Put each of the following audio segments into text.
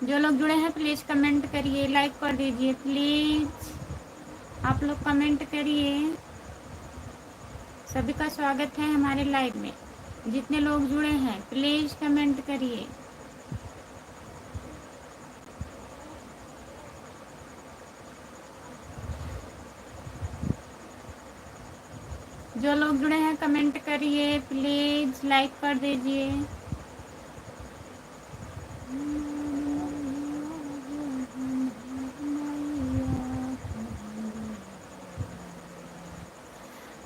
जो लोग जुड़े हैं प्लीज़ कमेंट करिए, लाइक कर दीजिए प्लीज़। आप लोग कमेंट करिए। सभी का स्वागत है हमारे लाइव में। जितने लोग जुड़े हैं प्लीज़ कमेंट करिए। जो लोग जुड़े हैं कमेंट करिए प्लीज़, लाइक कर दीजिए।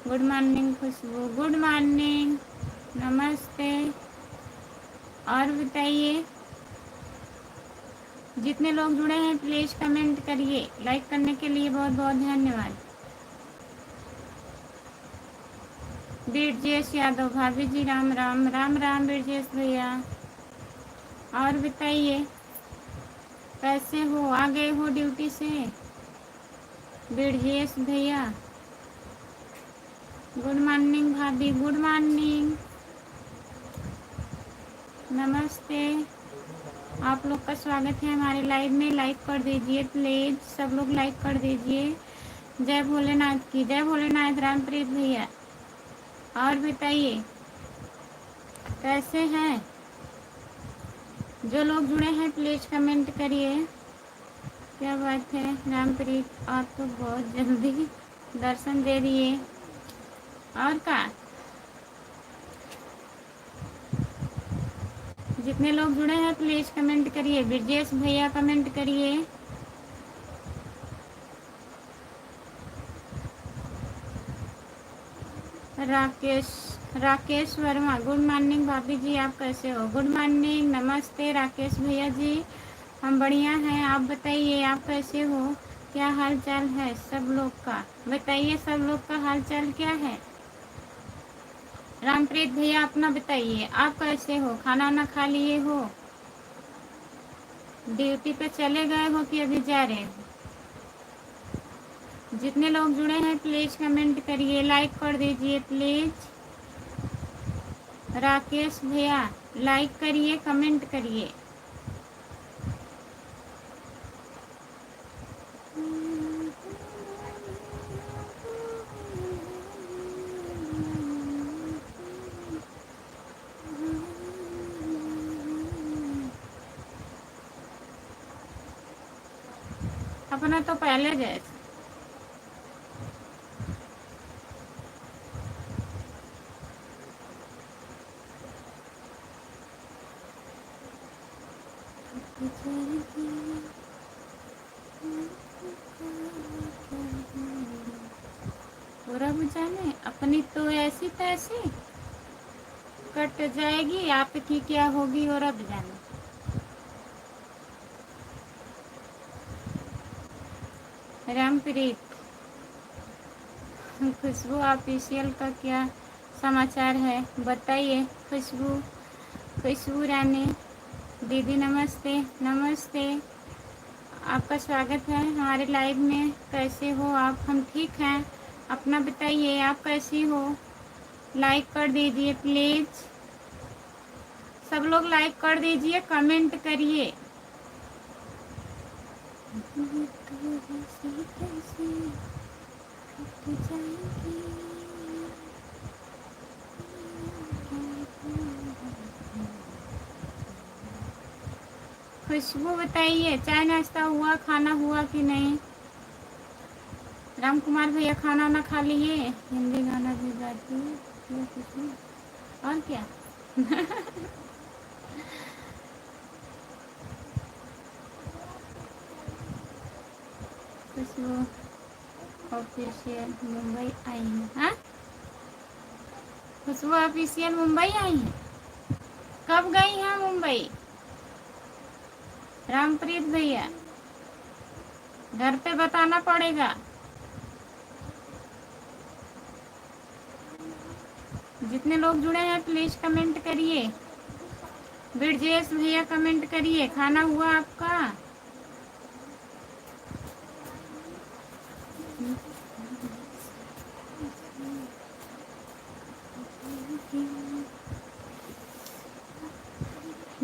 गुड मॉर्निंग खुशबू, गुड मॉर्निंग, नमस्ते। और बताइए, जितने लोग जुड़े हैं प्लीज़ कमेंट करिए। लाइक करने के लिए बहुत बहुत धन्यवाद। बीरजेश यादव भाभी जी, राम राम, राम राम बीरजेश भैया। और बताइए, कैसे हो? आ गए हो ड्यूटी से बीरजेश भैया? गुड मॉर्निंग भाभी, गुड मॉर्निंग, नमस्ते। आप लोग का स्वागत है हमारे लाइव में। लाइक कर दीजिए प्लीज़, सब लोग लाइक कर दीजिए। जय भोलेनाथ की, जय भोलेनाथ रामप्रीत भैया। और बताइए, कैसे हैं? जो लोग जुड़े हैं प्लीज़ कमेंट करिए। क्या बात है रामप्रीत, आप तो बहुत जल्दी दर्शन दे दिए। और का जितने लोग जुड़े हैं प्लीज़ कमेंट करिए। ब्रजेश भैया कमेंट करिए। राकेश, राकेश वर्मा, गुड मॉर्निंग भाभी जी, आप कैसे हो? गुड मॉर्निंग, नमस्ते राकेश भैया जी। हम बढ़िया हैं, आप बताइए आप कैसे हो? क्या हाल चाल है सब लोग का? बताइए सब लोग का हाल चाल क्या है? रामप्रीत भैया अपना बताइए, आप कैसे हो? खाना वाना खा लिए हो? ड्यूटी पे चले गए हो कि अभी जा रहे हो? जितने लोग जुड़े हैं प्लीज़ कमेंट करिए, लाइक कर दीजिए प्लीज़। राकेश भैया लाइक करिए, कमेंट करिए। अपना तो पहले जैसे पूरा बुझाने, अपनी तो ऐसी तैसी कट जाएगी, आपकी क्या होगी और अब जाने। रामप्रीत, खुशबू ऑफिशियल का क्या समाचार है बताइए? खुशबू, खुशबू रानी दीदी नमस्ते, नमस्ते। आपका स्वागत है हमारे लाइव में। कैसे हो आप? हम ठीक हैं, अपना बताइए आप कैसी हो? लाइक कर दीजिए प्लीज़, सब लोग लाइक कर दीजिए, कमेंट करिए। खुशबू बताइए, चाय नाश्ता हुआ, खाना हुआ कि नहीं? राम कुमार भैया खाना वाना खा लिए? हिंदी गाना भी गाती है खुशबू, और क्या? खुशबू ऑफिशियल मुंबई आई है? हाँ, खुशबू ऑफिशियल मुंबई आई है? कब गई हैं मुंबई रामप्रीत भैया? घर पे बताना पड़ेगा। जितने लोग जुड़े हैं प्लीज़ कमेंट करिए। ब्रजेश भैया कमेंट करिए, खाना हुआ आपका?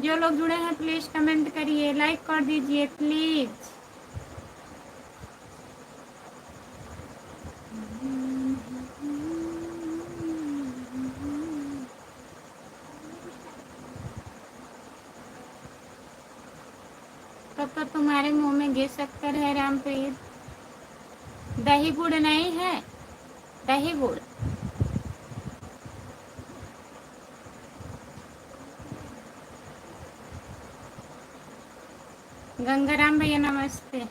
जो लोग जुड़े हैं प्लीज कमेंट करिए, लाइक कर दीजिए प्लीज। तो तुम्हारे मुंह में घी शक्कर है रामप्रीत, दही गुड़ नहीं है, दही गुड़। गंगाराम भैया नमस्ते,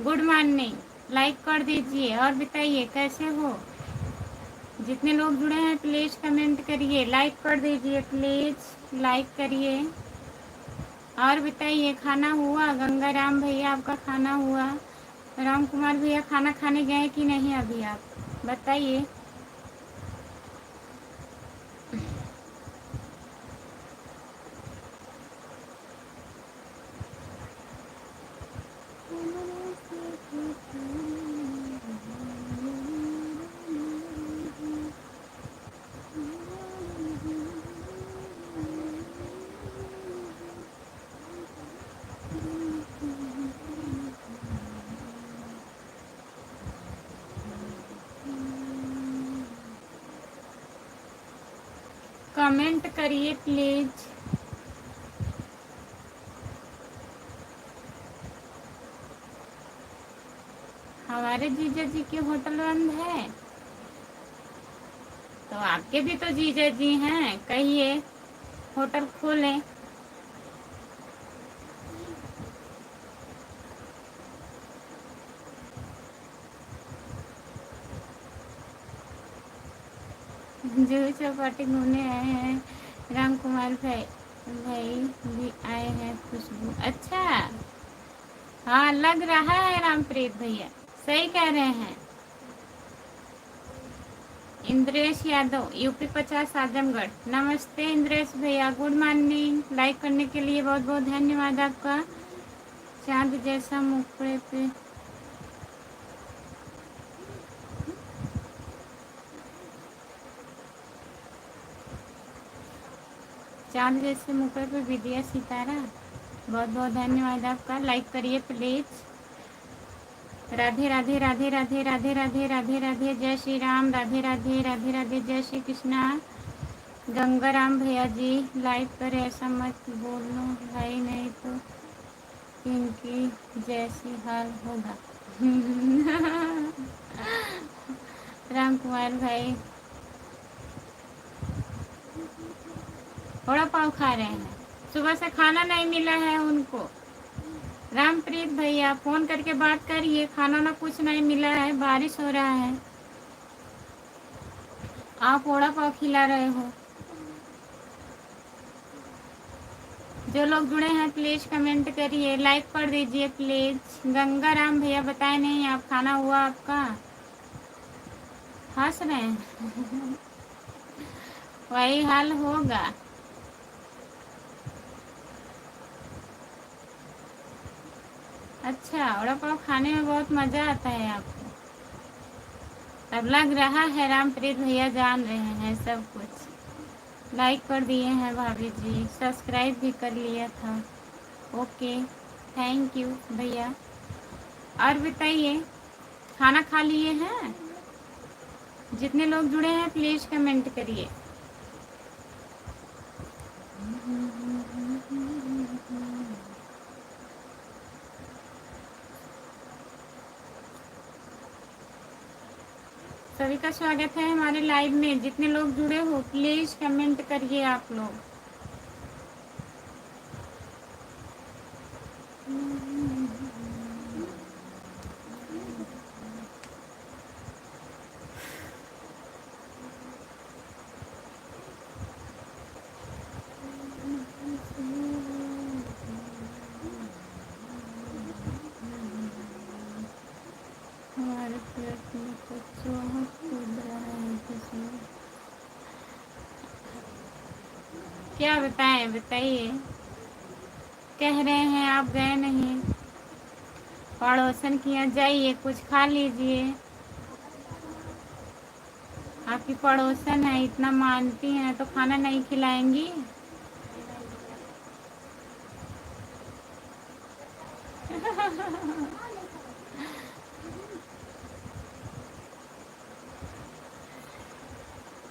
गुड मॉर्निंग, लाइक कर दीजिए और बताइए कैसे हो। जितने लोग जुड़े हैं प्लीज कमेंट करिए, लाइक कर दीजिए प्लीज, लाइक करिए और बताइए खाना हुआ। गंगाराम भैया आपका खाना हुआ, राम कुमार भैया खाना खाने गए कि नहीं अभी, आप बताइए। कमेंट करिए प्लीज। हमारे जीजा जी की होटल बंद है, तो आपके भी तो जीजा जी हैं, कहिए होटल खोलें। जूही चौपाटी घूमने आए हैं, राम कुमार भाई भाई भी आए हैं, खुशबू। अच्छा, हाँ लग रहा है रामप्रीत भैया, सही कह रहे हैं। इंद्रेश यादव यूपी 50 आजमगढ़, नमस्ते इंद्रेश भैया, गुड मॉर्निंग। लाइक करने के लिए बहुत बहुत धन्यवाद आपका। चांद जैसा मुखड़े पे, चांद जैसे मुखड़े पे विद्या सितारा, बहुत बहुत धन्यवाद आपका। लाइक करिए प्लीज। राधे राधे राधे राधे राधे राधे राधे राधे, जय श्री राम, राधे राधे राधे राधे, जय श्री कृष्णा। गंगाराम भैया जी लाइक करें, ऐसा मत बोलो भाई, नहीं तो इनकी जैसी हाल होगा। राम कुमार भाई थोड़ा पाव खा रहे हैं, सुबह से खाना नहीं मिला है उनको। रामप्रीत भैया फोन करके बात करिए, खाना ना कुछ नहीं मिला है, बारिश हो रहा है, आप वड़ा पाव खिला रहे हो। जो लोग जुड़े हैं प्लीज कमेंट करिए, लाइक कर दीजिए प्लीज। गंगाराम भैया बताए नहीं, आप खाना हुआ आपका, हंस रहे हैं। वही हाल होगा। अच्छा, वड़ा पाव खाने में बहुत मजा आता है आपको, तब लग रहा है रामप्रीत भैया जान रहे हैं सब कुछ। लाइक कर दिए हैं भाभी जी, सब्सक्राइब भी कर लिया था। ओके, थैंक यू भैया। और बताइए खाना खा लिए हैं? जितने लोग जुड़े हैं प्लीज कमेंट करिए। सभी का स्वागत है हमारे लाइव में, जितने लोग जुड़े हो प्लीज कमेंट करिए आप लोग। हमारे पेट में कुछ कूद रहा है किसी, क्या बताएं, बताइए। कह रहे हैं आप गए नहीं, पड़ोसन के यहाँ जाइए, कुछ खा लीजिए। आपकी पड़ोसन है, इतना मानती हैं तो खाना नहीं खिलाएंगी?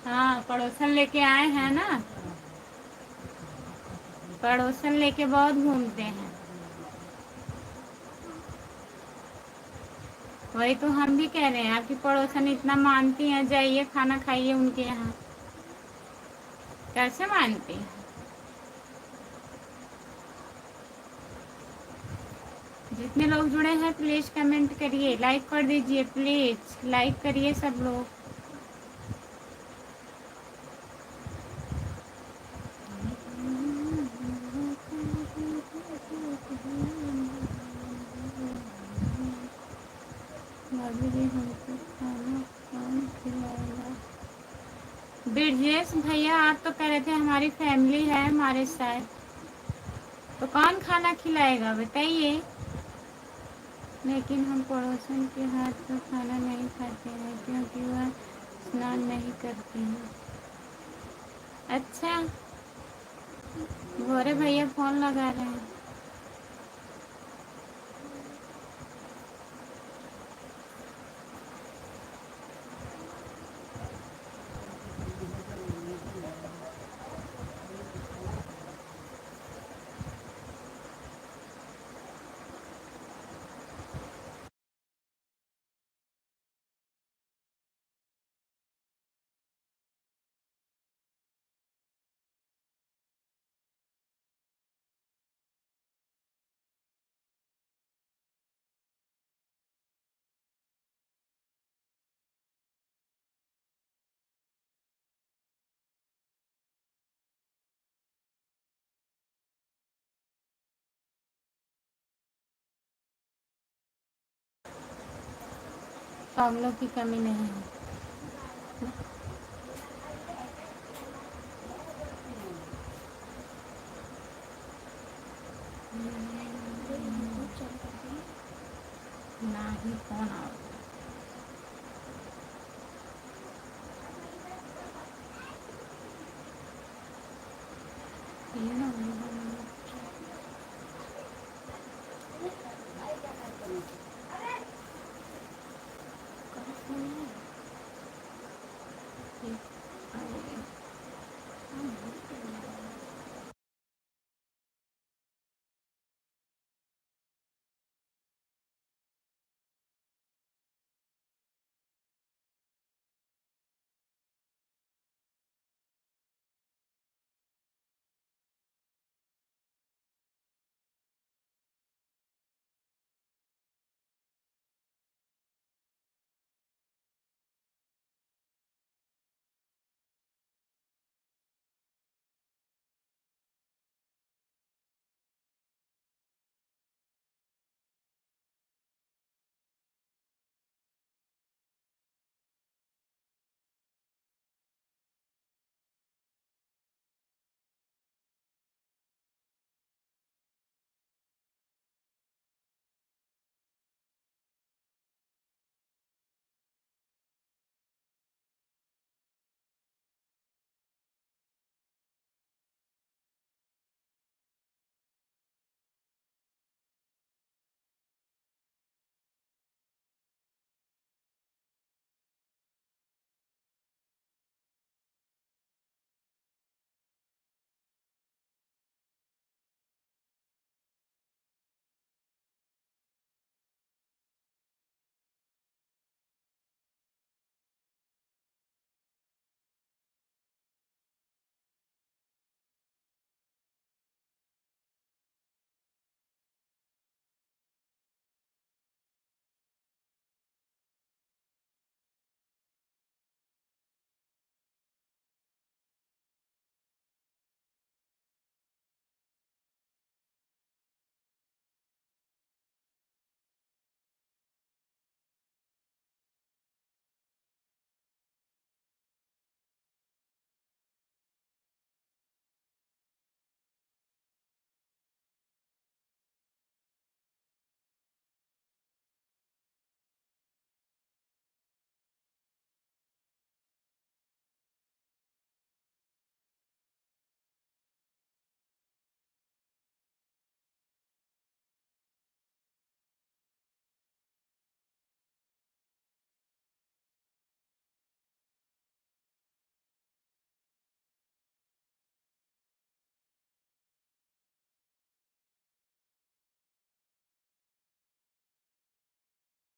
हाँ, पड़ोसन लेके आए हैं ना। पड़ोसन लेके बहुत घूमते हैं। वही तो हम भी कह रहे हैं, आपकी पड़ोसन इतना मानती हैं, जाइए खाना खाइए उनके यहाँ। कैसे मानती हैं? जितने लोग जुड़े हैं प्लीज कमेंट करिए, लाइक कर दीजिए, प्लीज लाइक करिए सब लोग। भाभी जी हमको खाना कौन खिलाएगा? ब्रिजेश भैया, आप तो कह रहे थे हमारी फैमिली है हमारे साथ, तो कौन खाना खिलाएगा बताइए। लेकिन हम पड़ोसन के हाथ का खाना नहीं खाते हैं क्योंकि वह स्नान नहीं करती हैं। अच्छा, गोरे भैया फोन लगा रहे हैं। पागलों की कमी नहीं है। ना ही फोन आओ। ये ना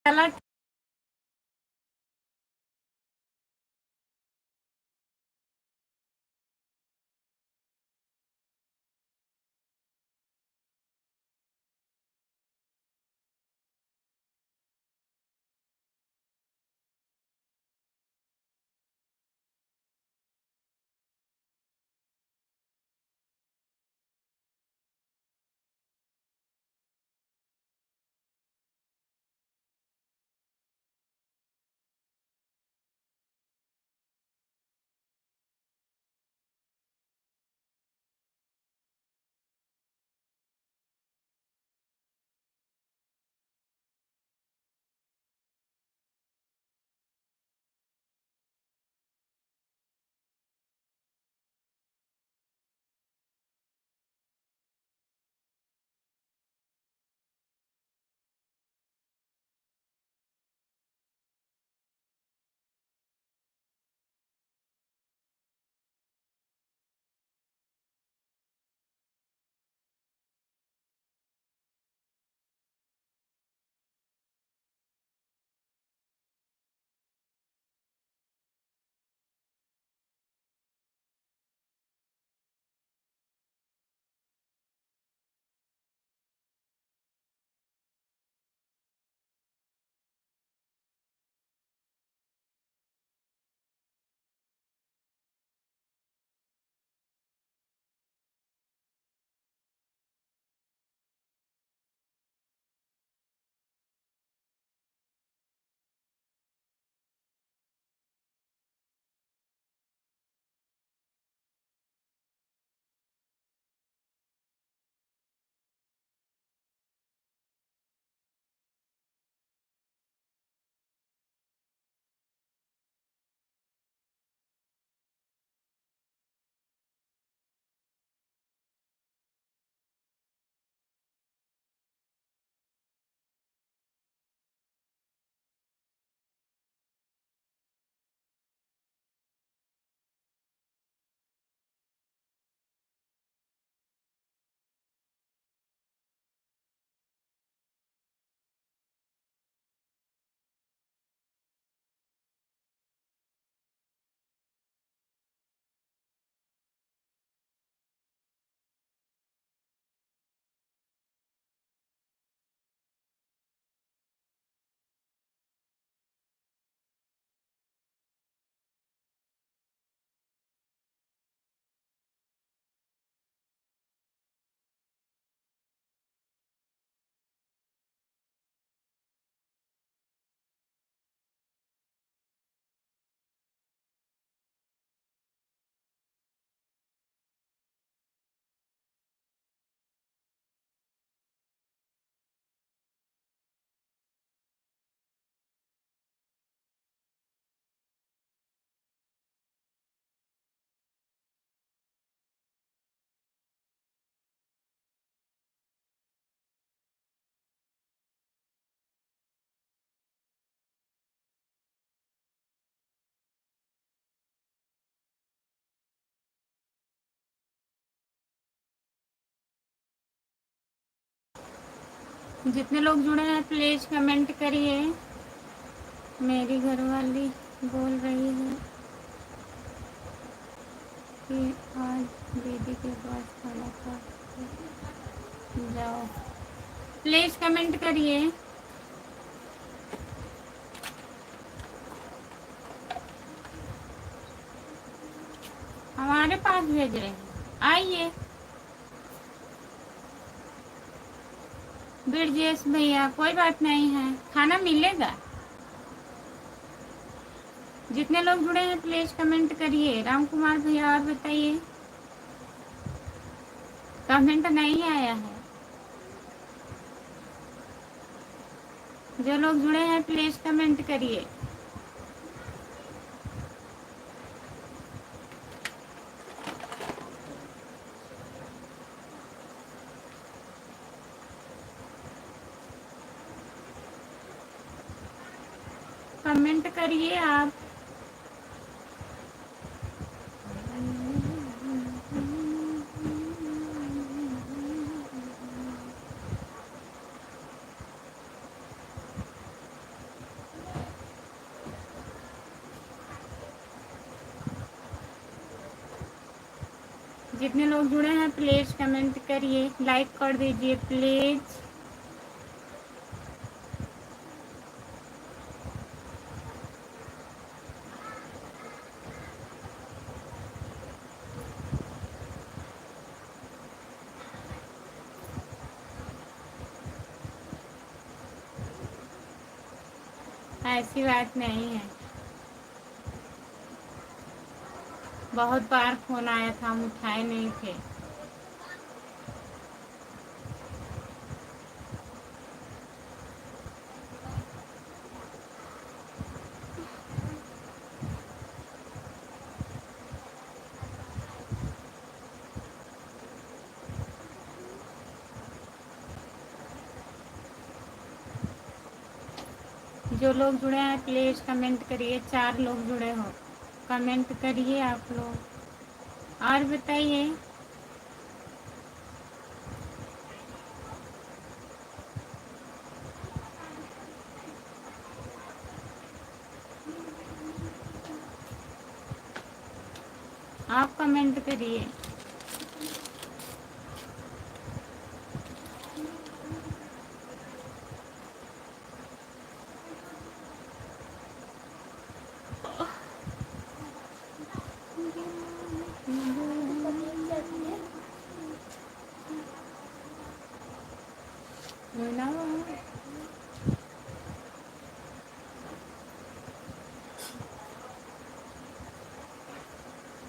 चलो जितने लोग जुड़े हैं प्लीज कमेंट करिए। मेरी घरवाली बोल रही है कि आज दीदी के पास खाना खा के जाओ। प्लीज कमेंट करिए। हमारे पास भेज रहे हैं, आइए। बिरजेश भैया कोई बात नहीं है, खाना मिलेगा। जितने लोग जुड़े हैं प्लीज कमेंट करिए। राम कुमार भैया और बताइए। कमेंट नहीं आया है। जो लोग जुड़े हैं प्लीज कमेंट करिए। कमेंट करिए आप। जितने लोग जुड़े हैं प्लीज़ कमेंट करिए, लाइक कर दीजिए प्लीज़। ऐसी बात नहीं है, बहुत बार फ़ोन आया था, हम उठाए नहीं थे। जो लोग जुड़े हैं प्लीज़ कमेंट करिए, 4 लोग जुड़े हो, कमेंट करिए आप लोग। और बताइए, आप कमेंट करिए।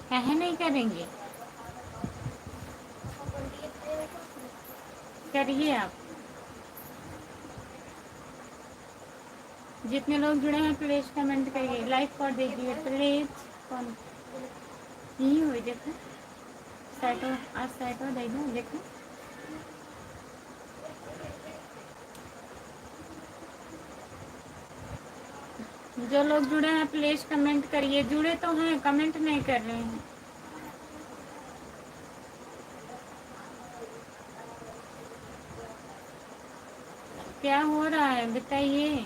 कहे नहीं करेंगे, करिए आप। जितने लोग जुड़े हैं प्लीज़ कमेंट करिए, लाइक कर दीजिए प्लीज़। कौन यही हुई देखो, साइटो आज साइटो दे दो देखो। जो लोग जुड़े हैं प्लीज़ कमेंट करिए, जुड़े तो हैं कमेंट नहीं कर रहे हैं। क्या हो रहा है बताइए।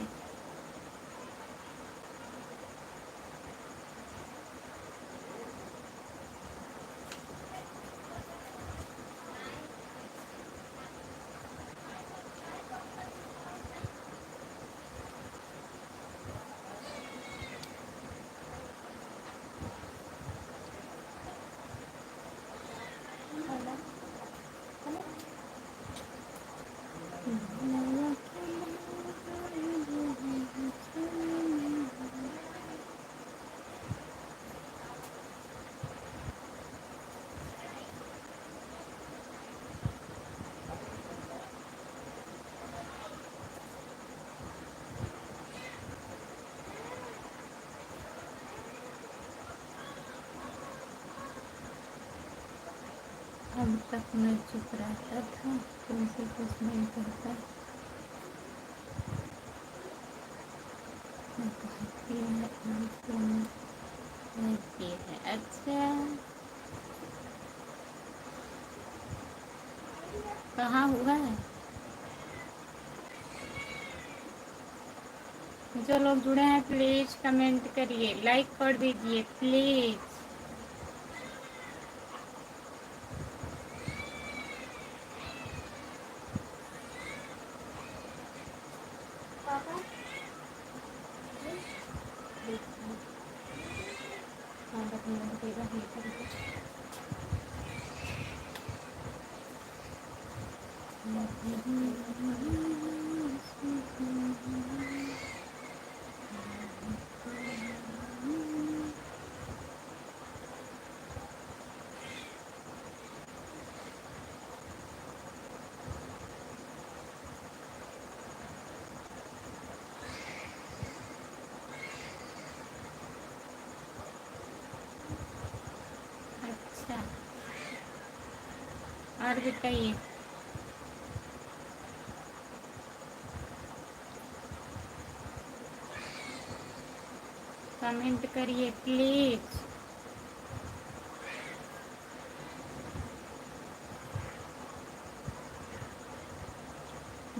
अब तक मैं चुप रहता था, तुमसे कुछ नहीं कहता, मैं कहती है तुम कहती है। अच्छा, कहाँ हुआ है? जो लोग जुड़े हैं प्लीज़ कमेंट करिए, लाइक कर दीजिए प्लीज़। अच्छा, और बताइए। कमेंट करिए प्लीज़।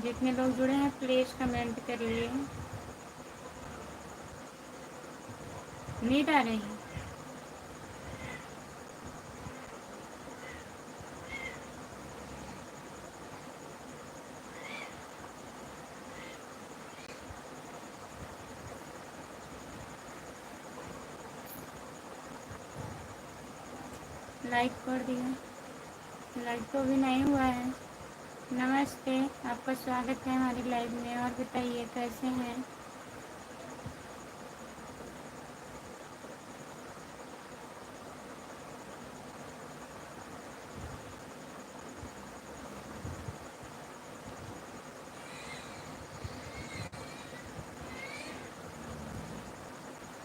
जितने लोग जुड़े हैं प्लीज़ कमेंट करिए। नींद आ रही है? लाइक कर दिया। लाइक तो अभी नहीं हुआ है। नमस्ते, आपका स्वागत है हमारी लाइव में। और बताइए कैसे हैं?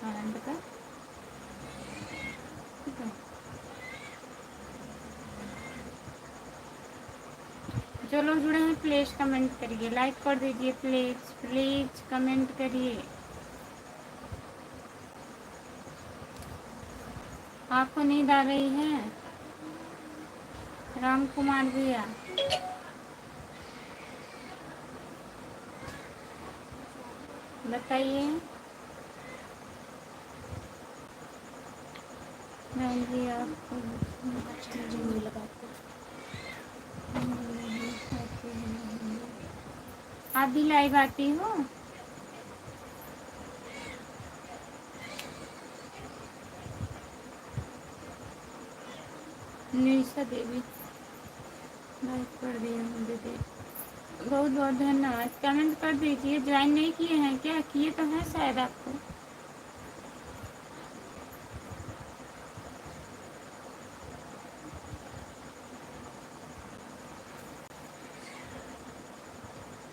आनंद का ठीक है। जो लोग जुड़े हैं प्लीज़ कमेंट करिए, लाइक कर दीजिए। प्लीज़ प्लीज़ कमेंट करिए। आपको नींद आ रही है? राम कुमार भैया बताइए। नहीं जी, आपको आप भी लाइव आती हो? निशा देवी लाइक कर दिया मुझे दे। बहुत बहुत धन्यवाद। कमेंट कर दीजिए। ज्वाइन नहीं किए हैं क्या? किए तो हैं शायद आपको।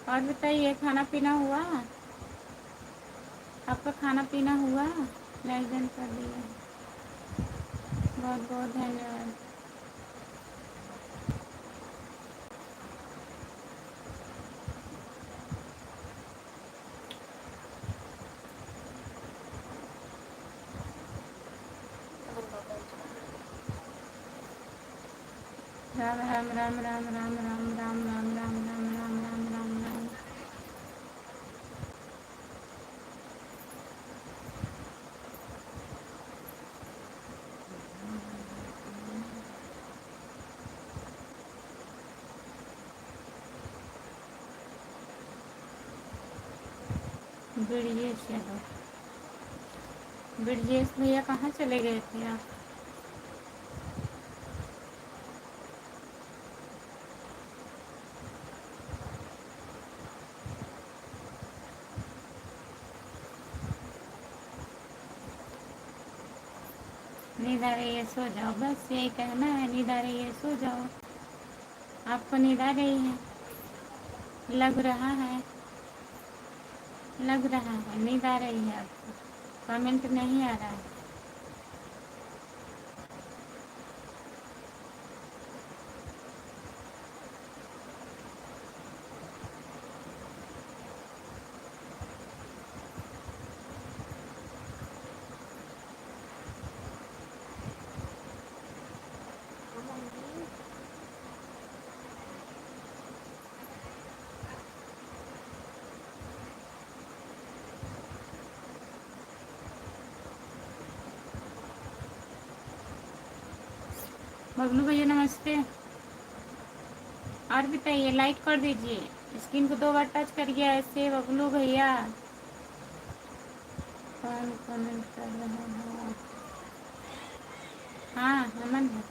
और बताइए, खाना पीना हुआ? आपका खाना पीना हुआ? लाइक डन कर दिया। बहुत बहुत धन्यवाद। राम राम राम राम राम राम राम राम राम राम राम राम राम राम। ब्रजेश यादव। ब्रजेश भैया कहाँ चले गए थे आप? नींद आ रही है सो जाओ, बस यही कहना है। नींद आ रही है सो जाओ। आपको नींद आ रही है? लग रहा है, लग रहा है नींद आ रही है आपको। कमेंट नहीं आ रहा है। बबलू भैया नमस्ते। और बताइए, लाइक कर दीजिए। स्क्रीन को 2 बार टच करिए ऐसे। बबलू भैया कौन कमेंट कर रहा है? हाँ, अमन है।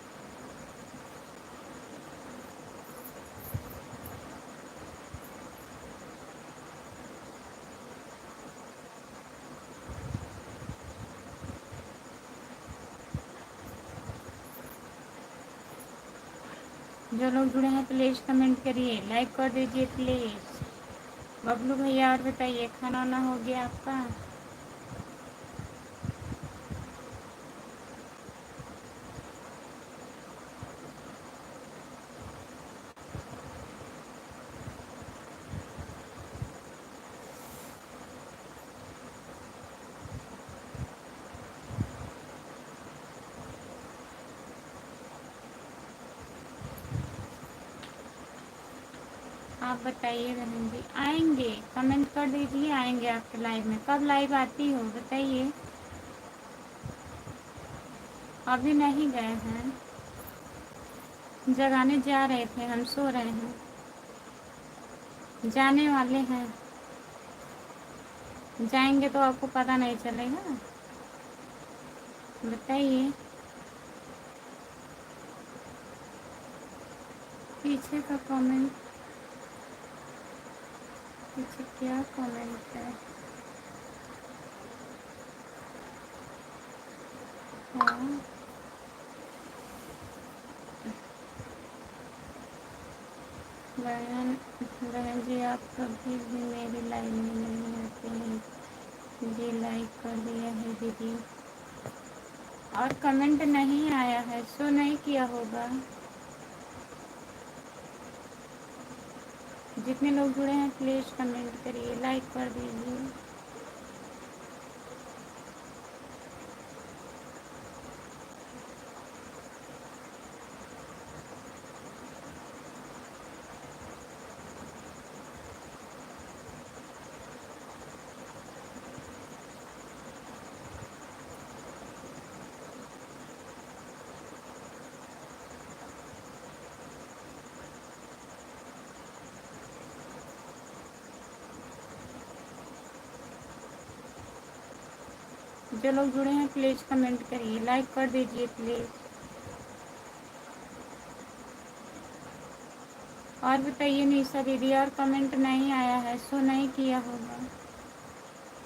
जो लोग जुड़े हैं प्लीज़ कमेंट करिए, लाइक कर दीजिए प्लीज़। बबलू भैया और बताइए, खाना वाना हो गया आपका? आप बताइए बहन जी। आएंगे, कमेंट कर दीजिए, आएंगे आपके लाइव में। कब लाइव आती हो बताइए। अभी नहीं गए हैं, जगाने जा रहे थे, हम सो रहे हैं। जाने वाले हैं। जाएंगे तो आपको पता नहीं चलेगा। बताइए। पीछे का कमेंट, पीछे क्या कमेंट है? हाँ, बहन, बहन जी आप कभी भी मेरी लाइव में नहीं आते हैं जी। लाइक कर दिया है दीदी, और कमेंट नहीं आया है, शो नहीं किया होगा। जितने लोग जुड़े हैं प्लीज़ कमेंट करिए, लाइक कर दीजिए। जो लोग जुड़े हैं प्लीज़ कमेंट करिए, लाइक कर दीजिए प्लीज़। और बताइए निशा दीदी, और कमेंट नहीं आया है, शो नहीं किया होगा।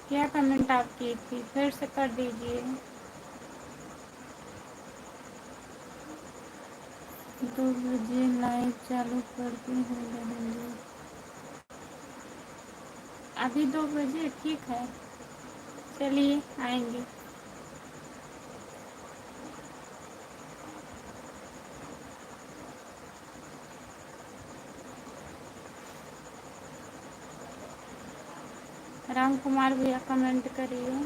क्या कमेंट आप की थी, फिर से कर दीजिए। 2 बजे लाइव चालू करती हूँ बहन जी। अभी 2 बजे ठीक है, चलिए आएंगे। राम कुमार भैया कमेंट करिए।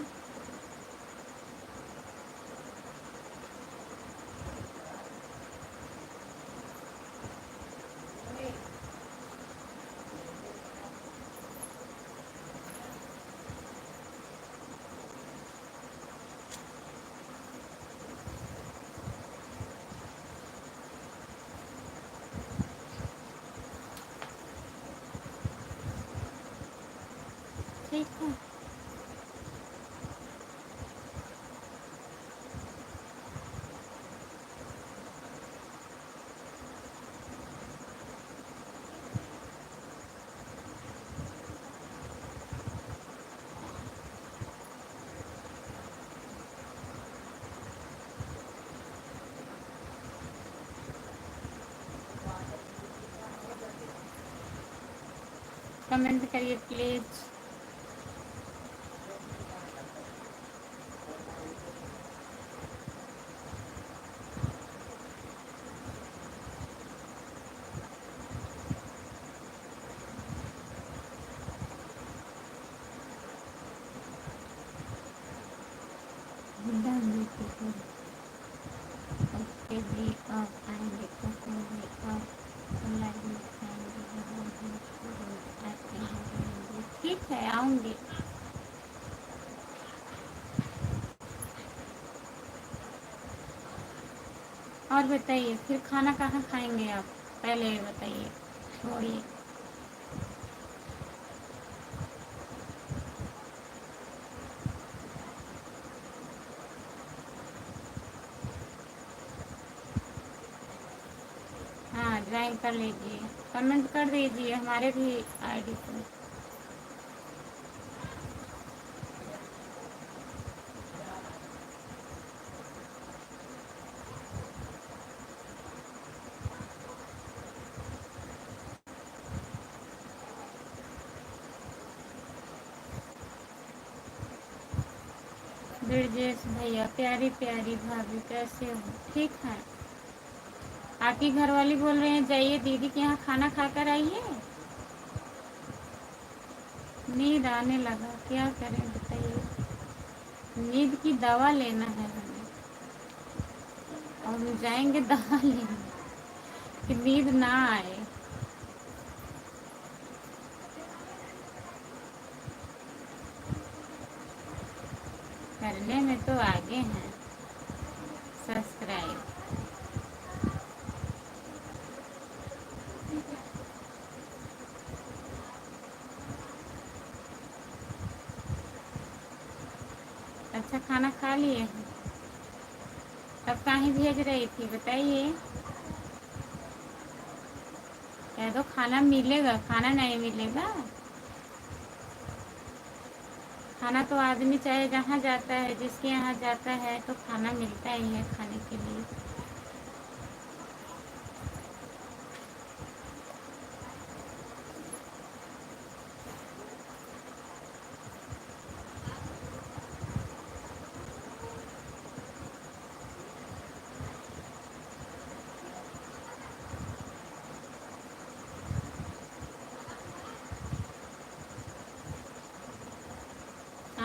ठीक है, कमेंट करिए प्लीज़। ओके जी, आप आएंगे तो कहिए, आप लाइव में आएंगे, आते हैं। ठीक है, आऊँगी। और बताइए फिर खाना कहाँ खाएंगे आप, पहले ये बताइए, छोड़िए। हाँ, ज्वाइन कर लीजिए, कमेंट कर दीजिए हमारे भी आईडी पर। ब्रजेश भैया, प्यारी प्यारी भाभी कैसे हो, ठीक है। आपकी घरवाली बोल रहे हैं जाइए दीदी के यहाँ खाना खा कर आइए। नींद आने लगा, क्या करें बताइए। नींद की दवा लेना है हमें, और हम जाएंगे दवा लेने कि नींद ना आए। करने में तो आगे हैं सब्सक्राइब। अच्छा, खाना खा लिए हैं, तब कहीं भेज रही थी बताइए। कह दो खाना मिलेगा, खाना नहीं मिलेगा। खाना तो आदमी चाहे जहाँ जाता है, जिसके यहाँ जाता है तो खाना मिलता ही है खाने के लिए।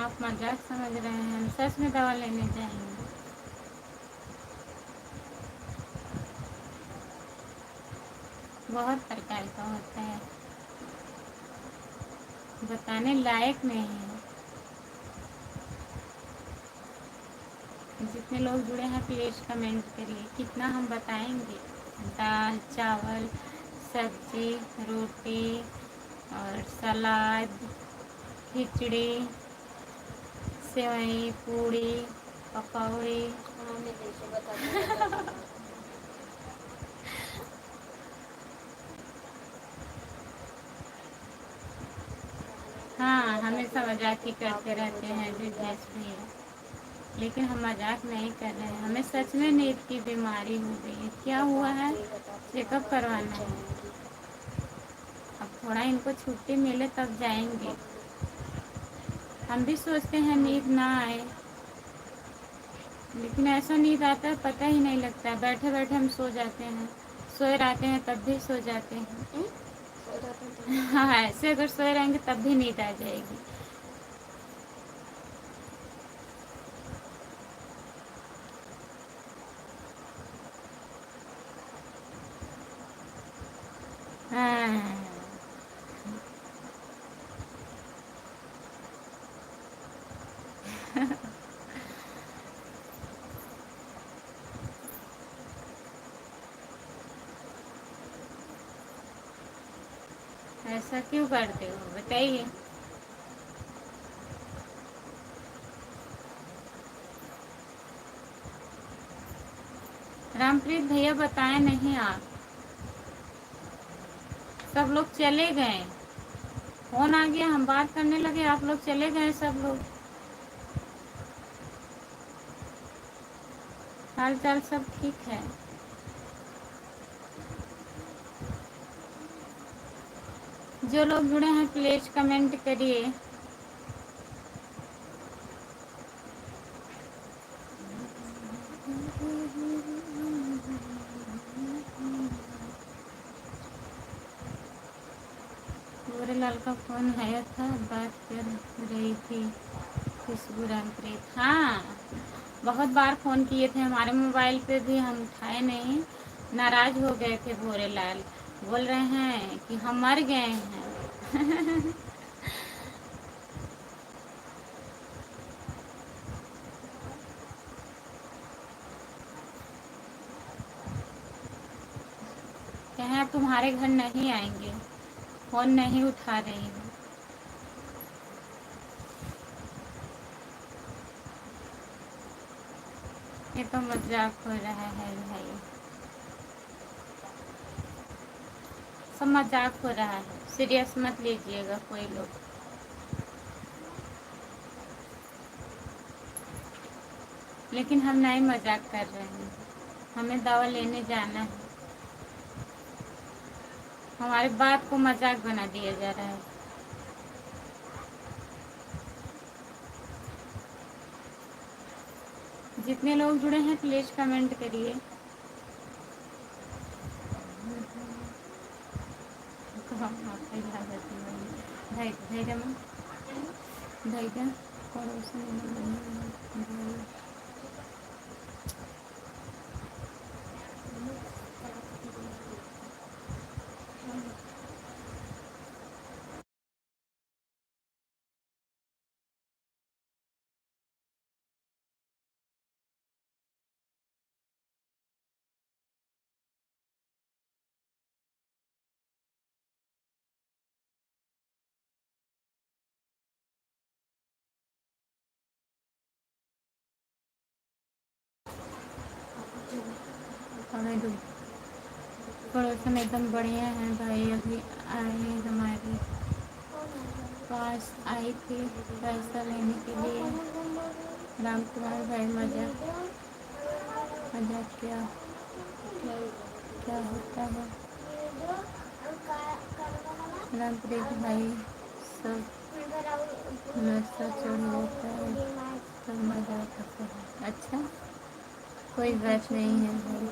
आप मजाक समझ रहे हैं, हम सच में दवा लेने जाएंगे। बहुत प्रकार का होता है, बताने लायक नहीं है। जितने लोग जुड़े हैं प्लीज कमेंट करिए, कितना हम बताएंगे। दाल चावल सब्जी रोटी और सलाद, खिचड़ी, सेवई पूड़ी, पकौड़ी। हाँ, हमेशा मजाक ही करते रहते हैं ब्रिजेश भैया, लेकिन हम मजाक नहीं कर रहे हैं। हमें सच में नींद की बीमारी हो गई है। क्या हुआ है? चेकअप करवाना है। अब थोड़ा इनको छुट्टी मिले तब जाएंगे। हम भी सोचते हैं नींद ना आए, लेकिन ऐसा नींद आता है पता ही नहीं लगता। बैठे बैठे हम सो जाते हैं, सोए रहते हैं तब भी सो जाते हैं। हाँ, ऐसे अगर सोए रहेंगे तब भी नींद आ जाएगी। हाँ, ऐसा क्यों करते हो बताइए। रामप्रीत भैया बताए नहीं आप, सब लोग चले गए। फोन आ गया, हम बात करने लगे, आप लोग चले गए सब लोग। हाल चाल सब ठीक है। जो लोग जुड़े हैं प्लीज कमेंट करिए। गोरेलाल का फोन आया था, बात कर रही थी खुशबू रामप्रीत। हाँ, बहुत बार फ़ोन किए थे हमारे मोबाइल पे भी, हम उठाए नहीं। नाराज हो गए थे भोरेलाल, बोल रहे हैं कि हम मर गए हैं। कहें अब तुम्हारे घर नहीं आएंगे, फ़ोन नहीं उठा रही हूँ। ये तो मजाक हो रहा है भाई, सब मजाक हो रहा है, सीरियस मत लीजिएगा कोई लोग। लेकिन हम नहीं मजाक कर रहे हैं, हमें दवा लेने जाना है। हमारी बात को मजाक बना दिया जा रहा है। जितने लोग जुड़े हैं प्लीज कमेंट करिए। धैर्य पड़ोसन एकदम बढ़िया हैं भाई। अभी आए हमारे पास, आई थी पैसा लेने के लिए। राम कुमार भाई मजाक क्या क्या होता है। रामप्रीत भाई सब नशा चढ़ जाता है, सब मजाक करते हैं। अच्छा, कोई बात नहीं है भाई,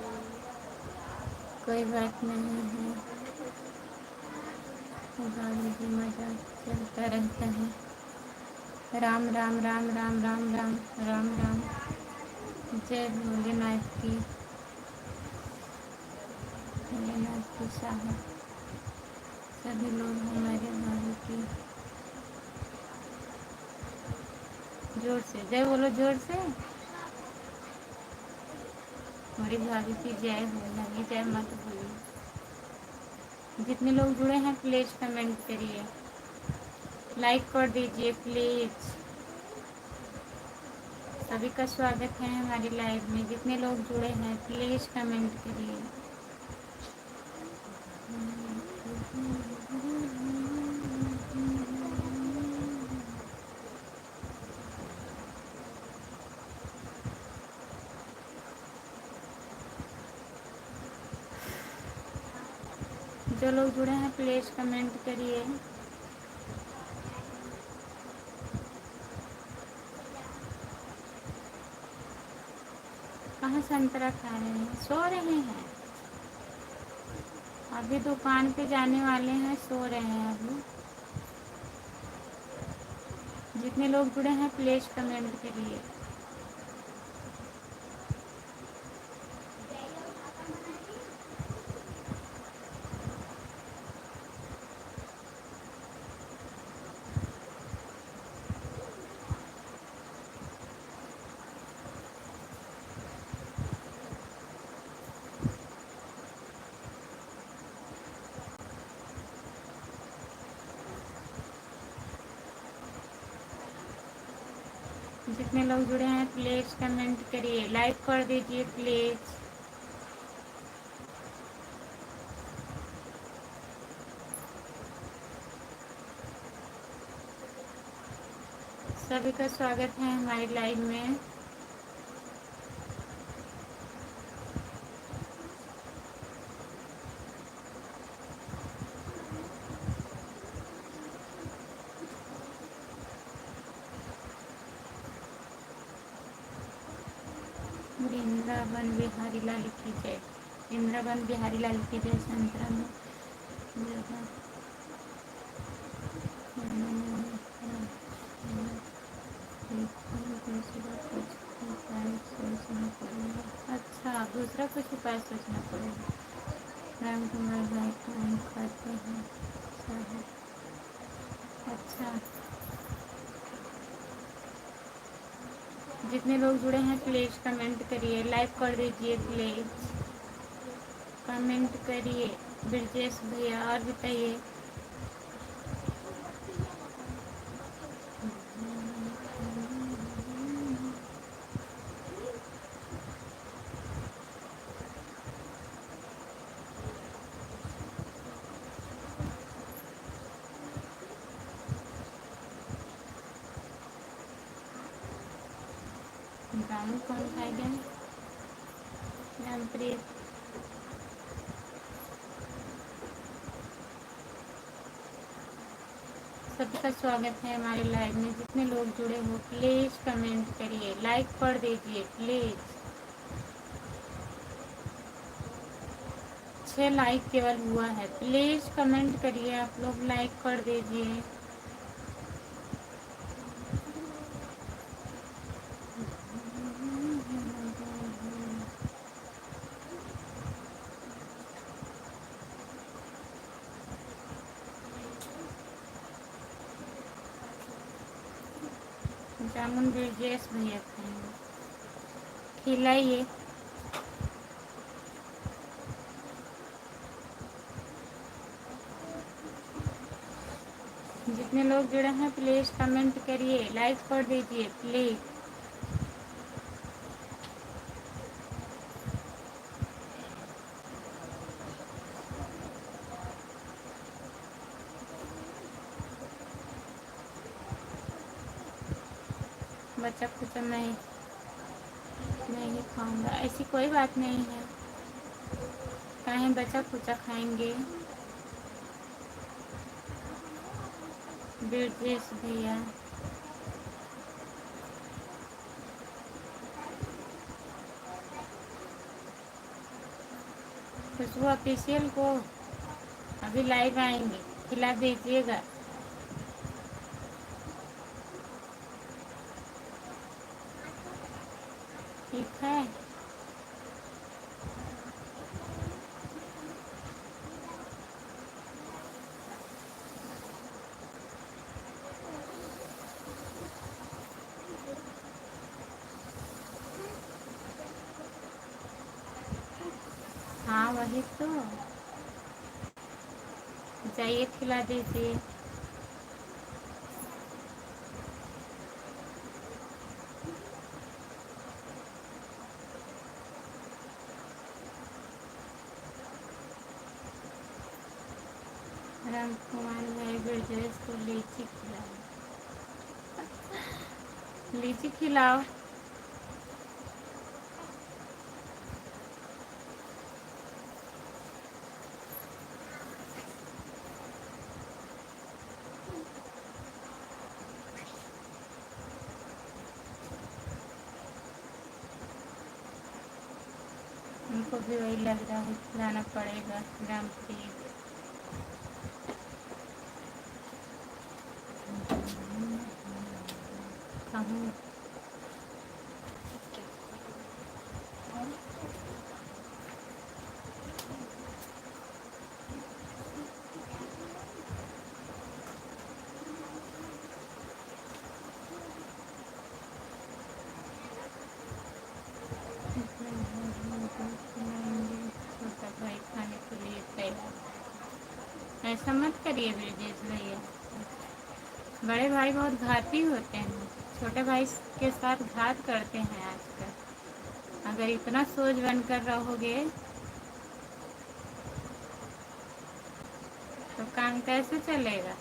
कोई बात नहीं है। गाली भी मजाक चलता रहता है। राम राम राम राम राम राम राम राम। जय भोलेनाथ की, भोलेनाथ की साहब, सभी लोग हमारे भाभी की। जोर से जय बोलो, जोर से। हमारी भाभी की जय हो, लगी जय मत भूलिए। जितने लोग जुड़े हैं प्लीज कमेंट करिए, लाइक कर दीजिए प्लीज। सभी का स्वागत है हमारी लाइव में। जितने लोग जुड़े हैं प्लीज कमेंट करिए। जो लोग जुड़े हैं प्लीज कमेंट करिए। कहाँ संतरा खा रहे हैं, सो रहे हैं। अभी दुकान पे जाने वाले हैं, सो रहे हैं अभी। जितने लोग जुड़े हैं प्लीज कमेंट करिए। जितने लोग जुड़े हैं प्लीज कमेंट करिए, लाइक कर दीजिए प्लीज। सभी का स्वागत है हमारी लाइव में। वृंदावन बिहारी लाल की जय। वृंदावन बिहारी लाल की जय। संतरा में अच्छा, दूसरा कुछ उपाय सोचना पड़ेगा। राम कुमार भाई काम खाते हैं साहब। अच्छा, जितने लोग जुड़े हैं प्लीज कमेंट करिए, लाइक कर दीजिए प्लीज। कमेंट करिए ब्रजेश भैया। और बताइए, गाँव कौन खाएगा? रामप्रीत। सबका स्वागत है हमारे लाइव में। जितने लोग जुड़े हो प्लीज कमेंट करिए, लाइक कर दीजिए प्लीज। 6 लाइक केवल हुआ है, प्लीज कमेंट करिए आप लोग, लाइक कर दीजिए। जामुन ब्रजेश भैया खाएंगे, खिलाइए। जितने लोग जुड़े हैं प्लीज कमेंट करिए, लाइक कर दीजिए प्लीज। बचा कुचा मैं ही खाऊंगा, ऐसी कोई बात नहीं है। कहीं बचा कुचा खाएंगे। ब्रजेश भैया, खुशबू ऑफिशियल को अभी लाइव आएंगे, खिला दीजिएगा। ठीक है। हाँ वही तो, जाइए खिला दीजिए। राम कुमार भाई ब्रजेश को लीची खिलाओ, लीची खिलाओ। उनको भी वही लग रहा है, खिलाना पड़ेगा। रामप्रीत, कहूँ छोटा भाई खाने के लिए तैयार। ऐसा मत करिए ब्रजेश भैया, बड़े भाई बहुत घाती होते हैं, छोटे भाई के साथ घात करते हैं आजकल। अगर इतना सोच बनकर रहोगे तो काम कैसे चलेगा।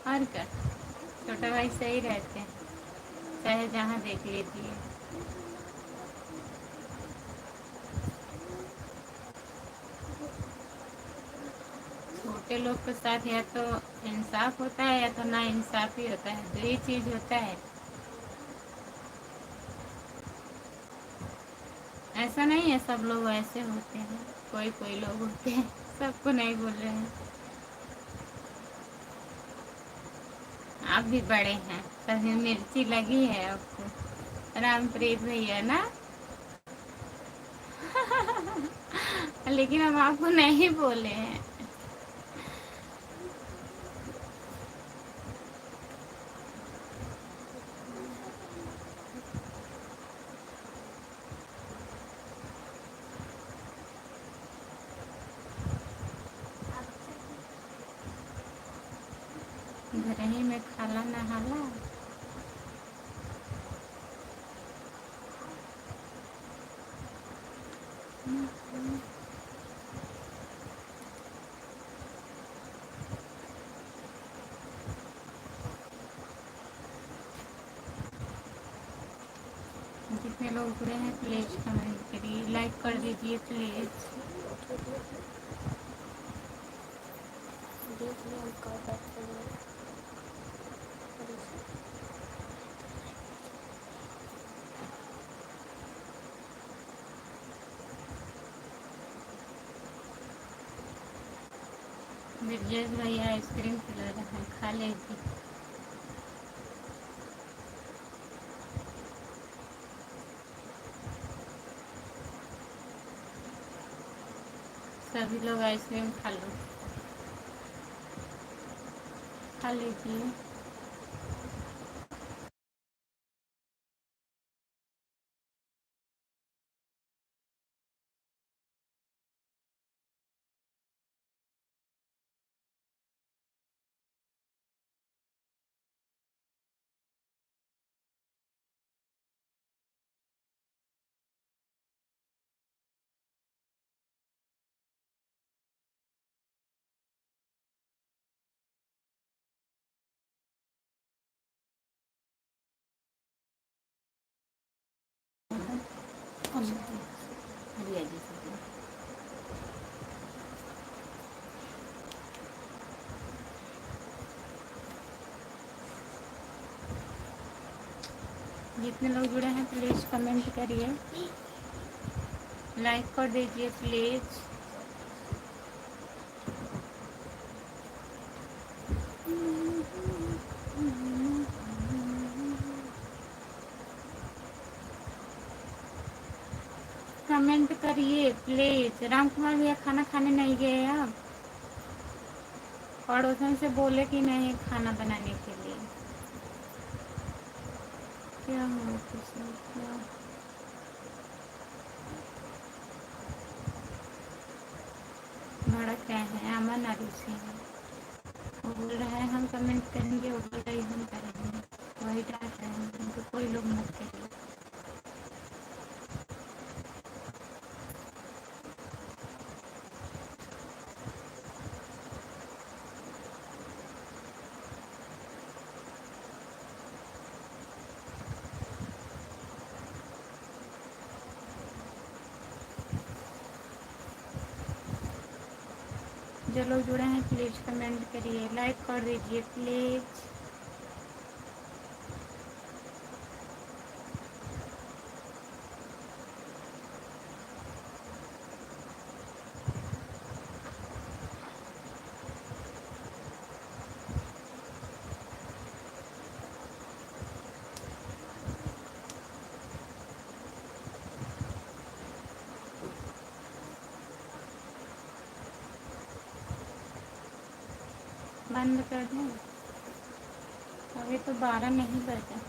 और क्या, छोटा भाई सही रहते हैं, चाहे जहाँ देख लीजिए। छोटे लोग के साथ या तो इंसाफ होता है या तो ना इंसाफी होता है, दो ही चीज होता है। ऐसा नहीं है सब लोग ऐसे होते हैं, कोई कोई लोग होते हैं, सबको नहीं बोल रहे हैं। आप भी बड़े हैं, तभी मिर्ची लगी है आपको, रामप्रीत भैया ना। लेकिन हम आपको नहीं बोले हैं। घर ही में खाला नहाला। जितने लोग जुड़े हैं प्लीज कमेंट करिए, लाइक कर दीजिए प्लीज। ब्रजेश भैया आइसक्रीम खिला रहे हैं, खा लीजिए। सभी लोग आइसक्रीम खा लो, खा लीजिए। रिया जी से जितने लोग जुड़े हैं प्लीज़ कमेंट करिए, लाइक कर दीजिए प्लीज़। कमेंट करिए प्लीज़। राम कुमार भैया खाना खाने नहीं गए आप? पड़ोसन से बोले कि नहीं खाना बनाने के लिए। क्या हुआ किसी क्या भड़क रहे हैं? अमन अली सिंह वो बोल रहा है हम कमेंट करेंगे, वो बोल रही हम करेंगे, वही डाल रहे हैं उनको, कोई लोग मत करिए। जो लोग जुड़े हैं प्लीज़ कमेंट करिए, लाइक कर दीजिए प्लीज़। बंद कर दें, अभी तो 12 नहीं बजे।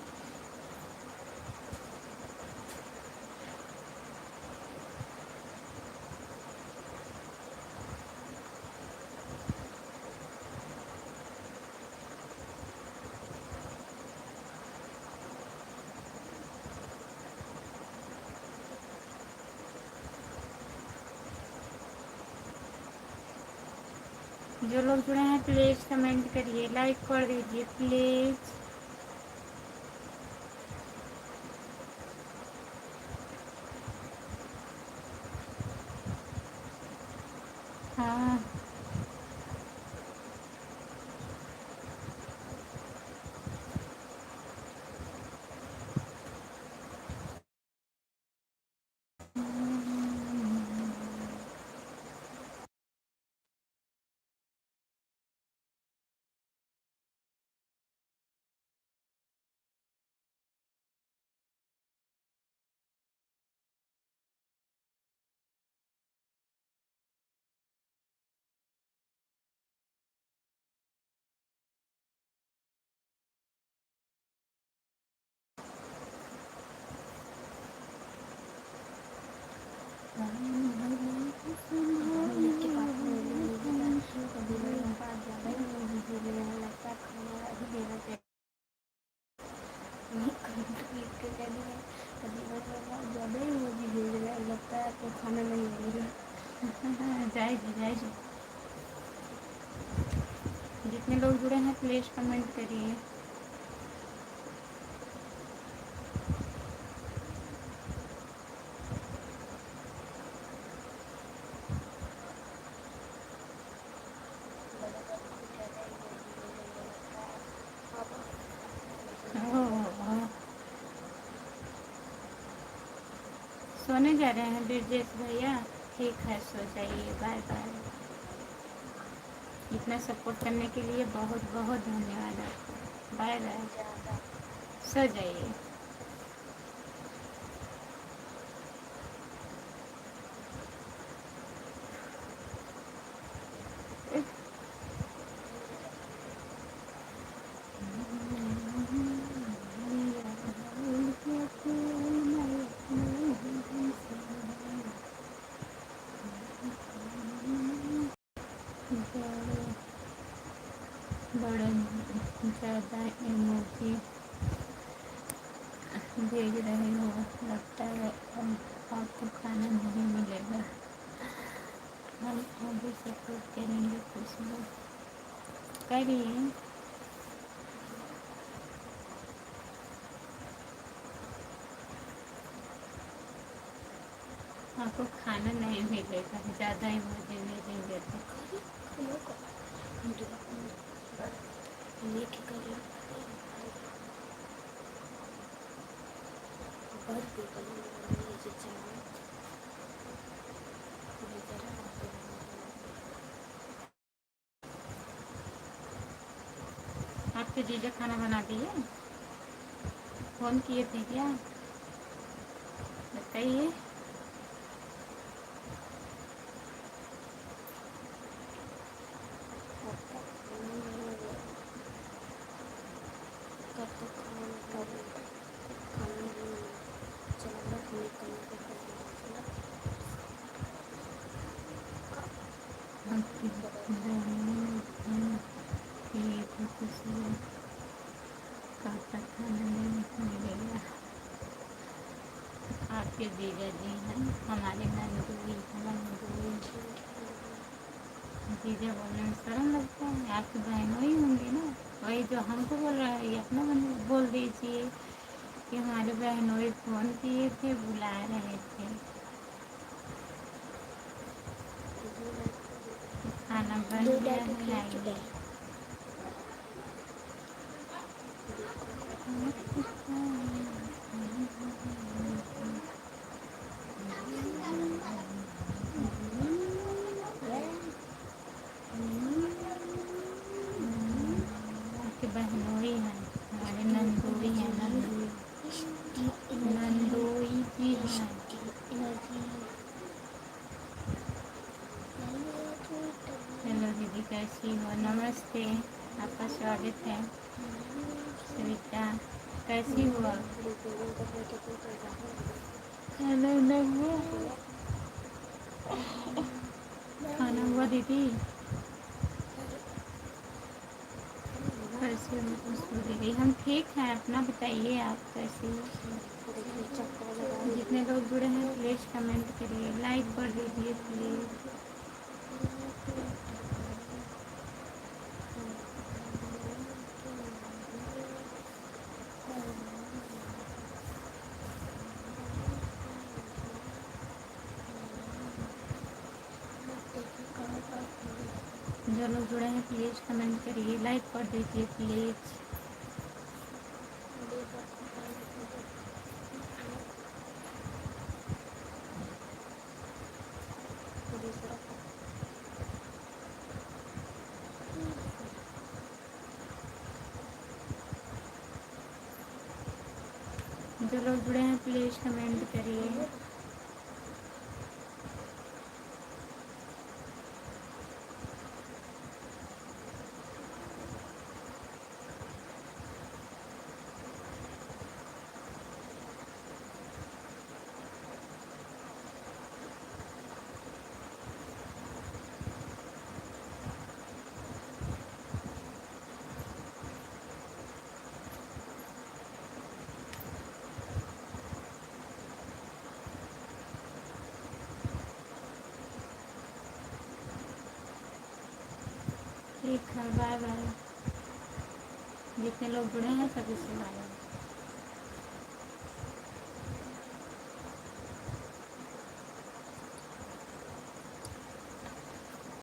जो लोग जुड़े हैं प्लीज़ कमेंट करिए, लाइक कर दीजिए प्लीज़। हाँ लगता है आपको खाना नहीं मिलेगा। जाएगी जाएगी। जितने लोग जुड़े हैं प्लीज़ कमेंट करिए। ओह, सोने जा रहे हैं ब्रजेश भैया? ठीक है, सो जाइए, बाय बाय। इतना सपोर्ट करने के लिए बहुत बहुत धन्यवाद आपको। बाय बाय, सो जाइए। बड़े ज़्यादा इमोजी भेज रहे हो, लगता है अब आपको खाना नहीं मिलेगा। हम आगे सपोर्ट करेंगे, कुछ लोग करिए। आपको खाना नहीं मिलेगा, ज़्यादा इमोजी भेजेंगे तो। आपके जीजा खाना बना दिए? फ़ोन किए थे क्या? बताइए। आपकी बहन ये तो किसी का पता नहीं मिलेगा। आपके जीजा जी हैं, हमारे नंदोई नंदोई। जीजा बोलने में शर्म लगता है, आपकी बहनों ही होंगी ना। वही जो हमको बोल रहा है, ये अपना बोल दीजिए कि हमारे बहनोई फ़ोन किए थे, बुला रहे थे। खाना बन गया है, आइए। आपके बहनोई हैं, हमारे नंदोई हैं, नंदोई नंदोई जी हैं। हेलो दीदी, कैसी हो? नमस्ते, आपका स्वागत है। सविता, कैसी हो आप? खाना नहीं हुआ? खाना हुआ दीदी? कैसे हो खुशबू दीदी? हम ठीक हैं, अपना बताइए, आप कैसे हो? जितने लोग जुड़े हैं प्लीज़ कमेंट करिए, लाइक कर दीजिए प्लीज़। जो लोग जुड़े हैं प्लीज़ कमेंट करिए, लाइक कर दीजिए प्लीज़। जो लोग जुड़े हैं प्लीज़ कमेंट करिए। ठीक है, बाय बाय। जितने लोग जुड़े हैं सभी से बाय।